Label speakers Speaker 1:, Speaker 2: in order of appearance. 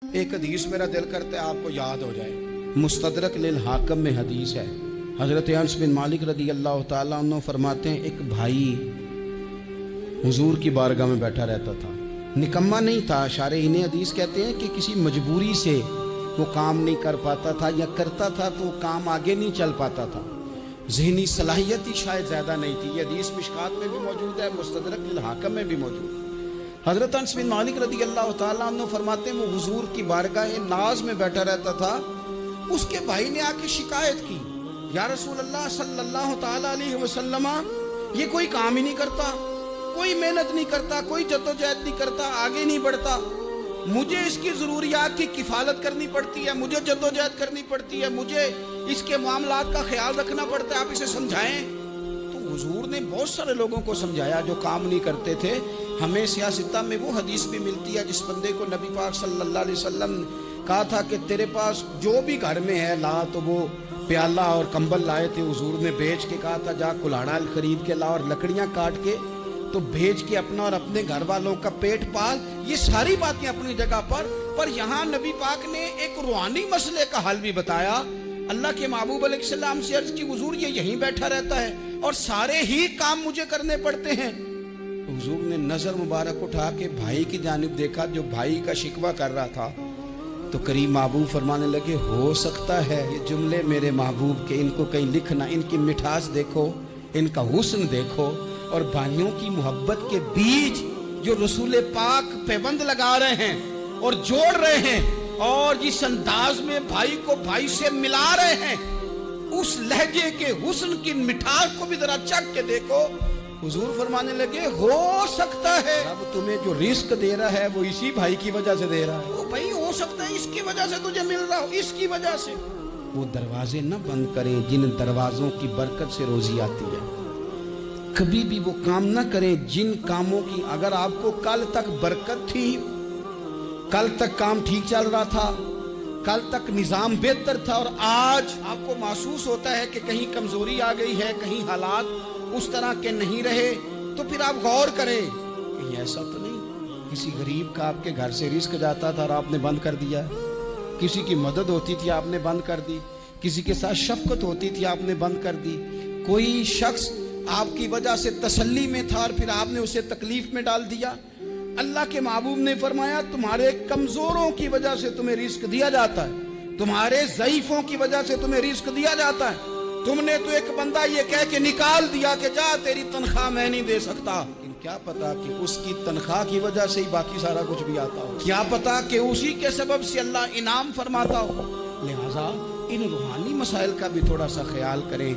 Speaker 1: ایک حدیث میرا دل کرتا ہے آپ کو یاد ہو جائے، مستدرک للحاکم میں حدیث ہے۔ حضرت انس بن مالک رضی اللہ تعالیٰ عنہ فرماتے ہیں ایک بھائی حضور کی بارگاہ میں بیٹھا رہتا تھا، نکما نہیں تھا، شارحین حدیث کہتے ہیں کہ کسی مجبوری سے وہ کام نہیں کر پاتا تھا، یا کرتا تھا تو کام آگے نہیں چل پاتا تھا، ذہنی صلاحیت ہی شاید زیادہ نہیں تھی۔ یہ حدیث مشکات میں بھی موجود ہے، مستدرک للحاکم میں بھی موجود ہے۔ حضرت انس بن مالک رضی اللہ تعالیٰ عنہ فرماتے ہیں وہ حضور کی بارگاہ ناز میں بیٹھا رہتا تھا، اس کے بھائی نے آ کے شکایت کی، یا رسول اللہ صلی اللہ تعالیٰ علیہ وسلم، یہ کوئی کام ہی نہیں کرتا، کوئی محنت نہیں کرتا، کوئی جدوجہد نہیں کرتا، آگے نہیں بڑھتا، مجھے اس کی ضروریات کی کفالت کرنی پڑتی ہے، مجھے جدوجہد کرنی پڑتی ہے، مجھے اس کے معاملات کا خیال رکھنا پڑتا ہے، آپ اسے سمجھائیں۔ تو حضور نے بہت سارے لوگوں کو سمجھایا جو کام نہیں کرتے تھے۔ ہمیں سیاستہ میں وہ حدیث بھی ملتی ہے جس بندے کو نبی پاک صلی اللہ علیہ وسلم نے کہا تھا کہ تیرے پاس جو بھی گھر میں ہے لا، تو وہ پیالہ اور کمبل لائے تھے، حضور نے بیچ کے کہا تھا جا کلاڑا خرید کے لا اور لکڑیاں کاٹ کے تو بیچ کے اپنا اور اپنے گھر والوں کا پیٹ پال۔ یہ ساری باتیں اپنی جگہ پر یہاں نبی پاک نے ایک روحانی مسئلے کا حل بھی بتایا۔ اللہ کے محبوب علیہ السلام سے عرض کی حضور یہ یہیں بیٹھا رہتا ہے اور سارے ہی کام مجھے کرنے پڑتے ہیں۔ حضور نے نظر مبارک اٹھا کے بھائی کی جانب دیکھا جو بھائی کا شکوہ کر رہا تھا، تو کریم محبوب فرمانے لگے ہو سکتا ہے یہ جملے میرے محبوب کے ان کو کہیں لکھنا، ان کی مٹھاس دیکھو، ان کا حسن دیکھو، اور بھائیوں کی محبت کے بیج جو رسول پاک پیوند لگا رہے ہیں اور جوڑ رہے ہیں، اور جس انداز میں بھائی کو بھائی سے ملا رہے ہیں، اس لہجے کے حسن کی مٹھاس کو بھی ذرا چکھ کے دیکھو۔ حضور فرمانے لگے ہو سکتا ہے اب تمہیں جو رزق دے رہا ہے وہ اسی بھائی کی وجہ سے دے رہا ہے، وہ بھائی ہو سکتا ہے اس کی وجہ سے تجھے مل رہا ہو، اس کی وجہ سے۔ وہ دروازے نہ بند کریں جن دروازوں کی برکت سے روزی آتی ہے، کبھی بھی وہ کام نہ کریں جن کاموں کی اگر آپ کو کل تک برکت تھی، کل تک کام ٹھیک چل رہا تھا، کل تک نظام بہتر تھا، اور آج آپ کو محسوس ہوتا ہے کہ کہیں کمزوری آ گئی ہے، کہیں حالات اس طرح کے نہیں رہے، تو پھر آپ غور کریں کہ ایسا تو نہیں کسی غریب کا آپ کے گھر سے رزق جاتا تھا اور آپ نے بند کر دیا، کسی کی مدد ہوتی تھی آپ نے بند کر دی، کسی کے ساتھ شفقت ہوتی تھی آپ نے بند کر دی، کوئی شخص آپ کی وجہ سے تسلی میں تھا اور پھر آپ نے اسے تکلیف میں ڈال دیا۔ اللہ کے محبوب نے فرمایا تمہارے کمزوروں کی وجہ سے تمہیں رزق دیا جاتا ہے، تمہارے ضعیفوں کی وجہ سے تمہیں رزق دیا جاتا ہے۔ تم نے تو ایک بندہ یہ کہہ کے نکال دیا کہ جا تیری تنخواہ میں نہیں دے سکتا، لیکن کیا پتا کہ اس کی تنخواہ کی وجہ سے ہی باقی سارا کچھ بھی آتا ہو، کیا پتا کہ اسی کے سبب سے اللہ انعام فرماتا ہو۔ لہٰذا ان روحانی مسائل کا بھی تھوڑا سا خیال کریں۔